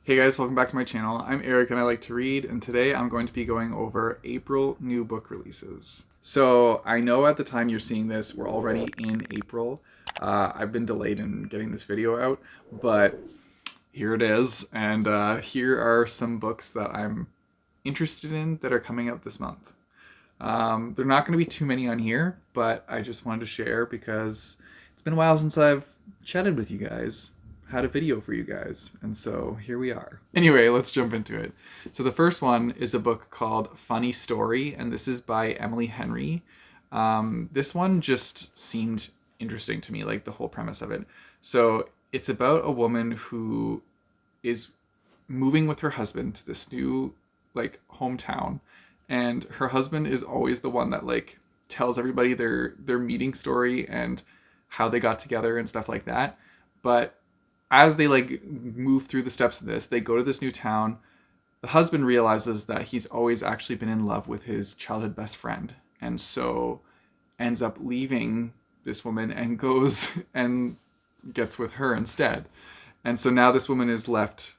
Hey guys, welcome back to my channel. I'm Eric and I like to read, and today I'm going to be going over April new book releases. So I know at the time you're seeing this, we're already in April. I've been delayed in getting this video out, but here it is, and here are some books that I'm interested in that are coming out this month. They're not going to be too many on here, but I just wanted to share because it's been a while since I've chatted with you guys, had a video for you guys, and so here we are. Anyway, let's jump into it. So the first one is a book called Funny Story, and this is by Emily Henry. This one just seemed interesting to me, like the whole premise of it. So it's about a woman who is moving with her husband to this new hometown, and her husband is always the one that tells everybody their meeting story and how they got together and stuff like that. But as they move through the steps of this, they go to this new town. The husband realizes that he's always actually been in love with his childhood best friend, and so ends up leaving this woman and goes and gets with her instead. And so now this woman is left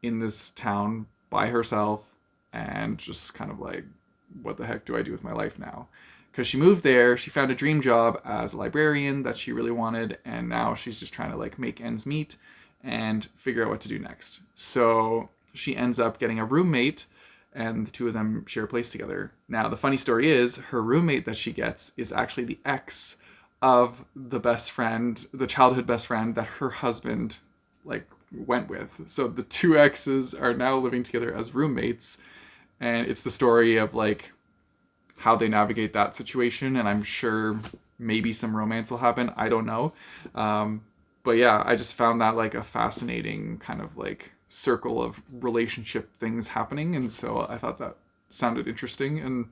in this town by herself and just kind of like, what the heck do I do with my life now? Because she moved there, she found a dream job as a librarian that she really wanted, and now she's just trying to make ends meet and figure out what to do next. So she ends up getting a roommate, and the two of them share a place together. Now the funny story is, her roommate that she gets is actually the ex of the best friend, the childhood best friend that her husband went with. So the two exes are now living together as roommates, and it's the story of how they navigate that situation, and I'm sure maybe some romance will happen. I don't know. But yeah, I just found that a fascinating kind of circle of relationship things happening, and so I thought that sounded interesting and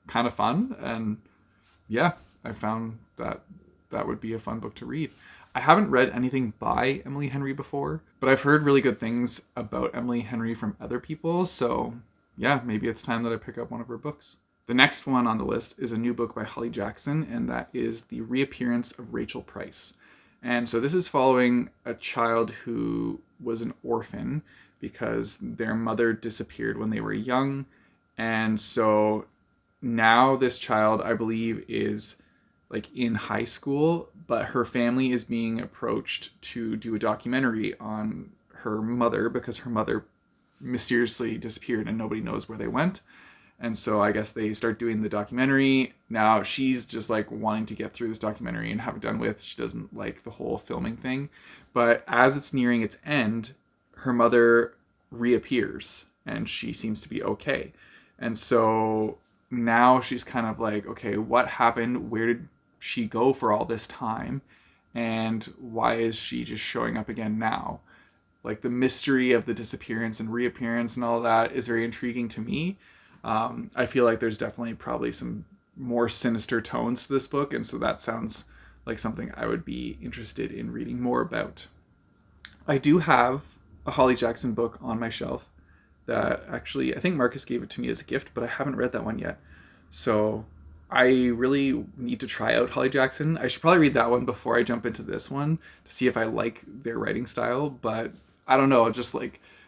kind of fun, and yeah, I found that that would be a fun book to read. I haven't read anything by Emily Henry before, but I've heard really good things about Emily Henry from other people, so yeah, maybe it's time that I pick up one of her books. The next one on the list is a new book by Holly Jackson, and that is The Reappearance of Rachel Price. And so this is following a child who was an orphan because their mother disappeared when they were young. And so now this child, I believe, is in high school, but her family is being approached to do a documentary on her mother because her mother mysteriously disappeared and nobody knows where they went. And so I guess they start doing the documentary. Now she's just wanting to get through this documentary and have it done with. She doesn't like the whole filming thing. But as it's nearing its end, her mother reappears and she seems to be okay. And so now she's kind of okay, what happened? Where did she go for all this time? And why is she just showing up again now? The mystery of the disappearance and reappearance and all that is very intriguing to me. I feel like there's definitely probably some more sinister tones to this book, and so that sounds like something I would be interested in reading more about. I do have a Holly Jackson book on my shelf that actually, I think Marcus gave it to me as a gift, but I haven't read that one yet. So I really need to try out Holly Jackson. I should probably read that one before I jump into this one to see if I like their writing style, but I don't know, just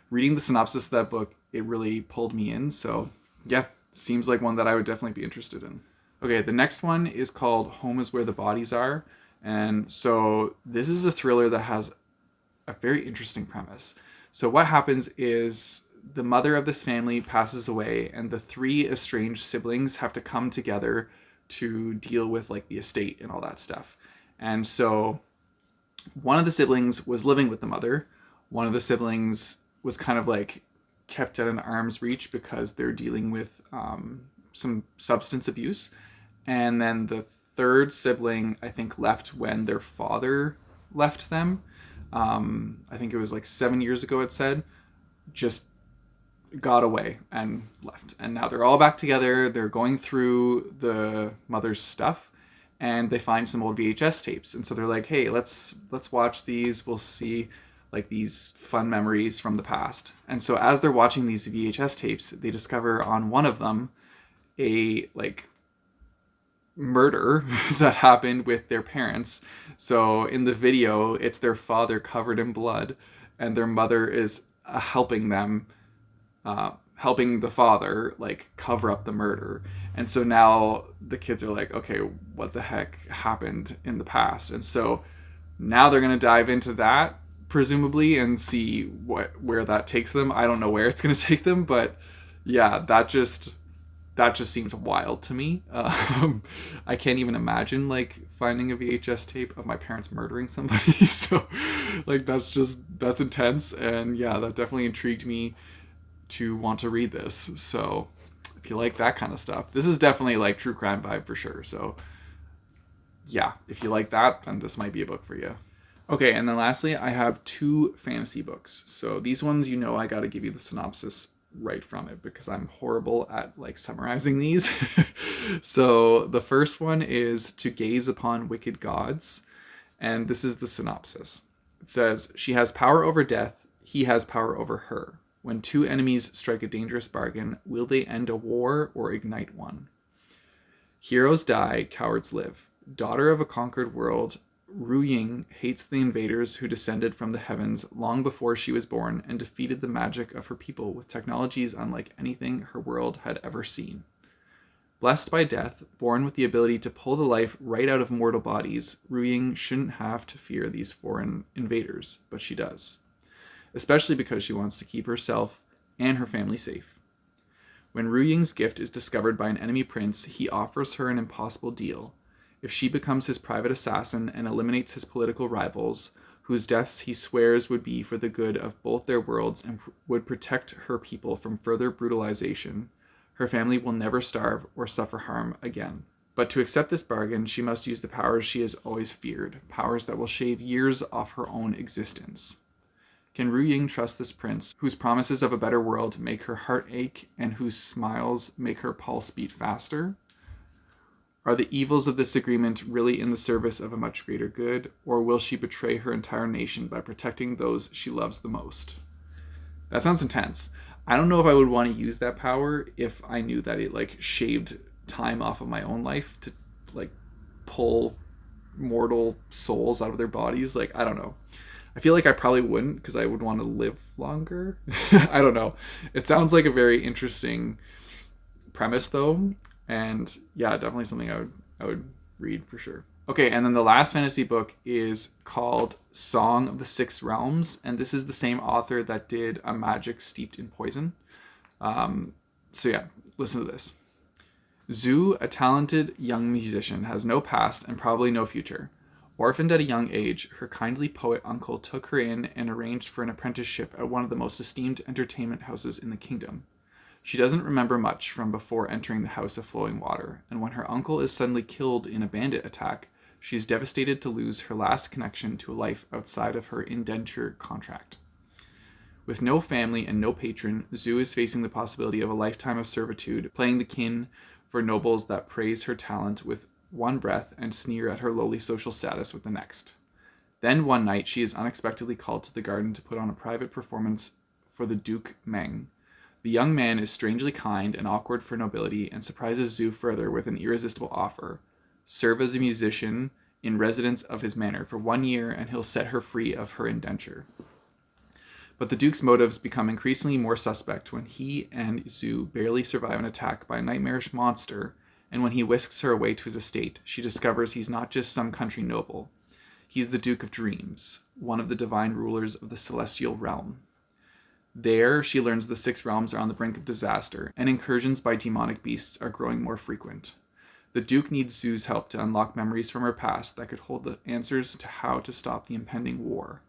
reading the synopsis of that book, it really pulled me in, so yeah, seems like one that I would definitely be interested in. Okay, the next one is called Home is Where the Bodies Are. And so this is a thriller that has a very interesting premise. So what happens is the mother of this family passes away, and the three estranged siblings have to come together to deal with the estate and all that stuff. And so one of the siblings was living with the mother. One of the siblings was kind of kept at an arm's reach because they're dealing with some substance abuse. And then the third sibling, I think, left when their father left them. I think it was 7 years ago, it said, just got away and left. And now they're all back together. They're going through the mother's stuff, and they find some old VHS tapes. And so they're like, hey, let's watch these. We'll see these fun memories from the past. And so as they're watching these VHS tapes, they discover on one of them a murder that happened with their parents. So in the video, it's their father covered in blood, and their mother is helping them, helping the father like cover up the murder. And so now the kids are like, okay, what the heck happened in the past? And so now they're going to dive into that presumably and see where that takes them. I don't know where it's going to take them, but yeah, that just seems wild to me. I can't even imagine like finding a VHS tape of my parents murdering somebody. So like that's intense, and yeah, that definitely intrigued me to want to read this. So if you like that kind of stuff, this is definitely like true crime vibe for sure. So yeah, if you like that, then this might be a book for you. Okay, and then lastly, I have 2 fantasy books. So these ones, I got to give you the synopsis right from it because I'm horrible at like summarizing these. So the first one is To Gaze Upon Wicked Gods, and this is the synopsis. It says, "She has power over death, he has power over her. When 2 enemies strike a dangerous bargain, will they end a war or ignite one? Heroes die, cowards live. Daughter of a conquered world, Ru Ying hates the invaders who descended from the heavens long before she was born and defeated the magic of her people with technologies unlike anything her world had ever seen. Blessed by death, born with the ability to pull the life right out of mortal bodies, Ru Ying shouldn't have to fear these foreign invaders, but she does. Especially because she wants to keep herself and her family safe. When Ru Ying's gift is discovered by an enemy prince, he offers her an impossible deal. If she becomes his private assassin and eliminates his political rivals, whose deaths he swears would be for the good of both their worlds and would protect her people from further brutalization, her family will never starve or suffer harm again. But to accept this bargain, she must use the powers she has always feared, powers that will shave years off her own existence. Can Ru Ying trust this prince, whose promises of a better world make her heart ache and whose smiles make her pulse beat faster? Are the evils of this agreement really in the service of a much greater good, or will she betray her entire nation by protecting those she loves the most?" That sounds intense. I don't know if I would want to use that power if I knew that it like shaved time off of my own life to like pull mortal souls out of their bodies. Like, I don't know. I feel like I probably wouldn't because I would want to live longer. I don't know. It sounds like a very interesting premise though. And yeah, definitely something I would read for sure. Okay, and then the last fantasy book is called Song of the Six Realms, and this is the same author that did A Magic Steeped in Poison. So yeah, listen to this. Zhu, a talented young musician, has no past and probably no future. Orphaned at a young age, her kindly poet uncle took her in and arranged for an apprenticeship at one of the most esteemed entertainment houses in the kingdom. She doesn't remember much from before entering the House of Flowing Water, and when her uncle is suddenly killed in a bandit attack, she's devastated to lose her last connection to a life outside of her indenture contract. With no family and no patron, Zhu is facing the possibility of a lifetime of servitude, playing the kin for nobles that praise her talent with one breath and sneer at her lowly social status with the next. Then one night she is unexpectedly called to the garden to put on a private performance for the Duke Meng. The young man is strangely kind and awkward for nobility and surprises Zhu further with an irresistible offer. Serve as a musician in residence of his manor for 1 year and he'll set her free of her indenture. But the Duke's motives become increasingly more suspect when he and Zhu barely survive an attack by a nightmarish monster, and when he whisks her away to his estate, she discovers he's not just some country noble. He's the Duke of Dreams, one of the divine rulers of the celestial realm. There, she learns the 6 realms are on the brink of disaster, and incursions by demonic beasts are growing more frequent. The Duke needs Zhu's help to unlock memories from her past that could hold the answers to how to stop the impending war.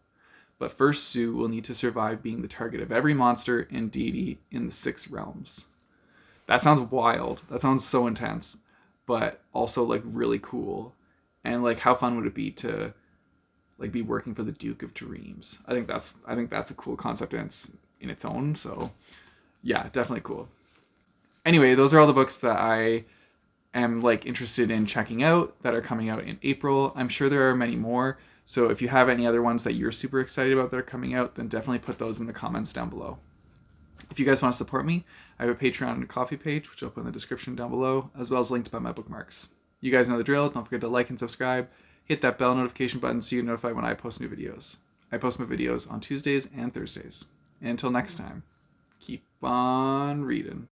But first, Zhu will need to survive being the target of every monster and deity in the 6 realms. That sounds wild. That sounds so intense, but also like really cool. And like, how fun would it be to like be working for the Duke of Dreams? I think that's a cool concept in its own. So yeah, definitely cool. Anyway, those are all the books that I am like interested in checking out that are coming out in April. I'm sure there are many more. So if you have any other ones that you're super excited about that are coming out, then definitely put those in the comments down below. If you guys want to support me, I have a Patreon and a Ko-fi page, which I'll put in the description down below, as well as linked by my bookmarks. You guys know the drill. Don't forget to like and subscribe. Hit that bell notification button so you're notified when I post new videos. I post my videos on Tuesdays and Thursdays. And until next time, keep on reading.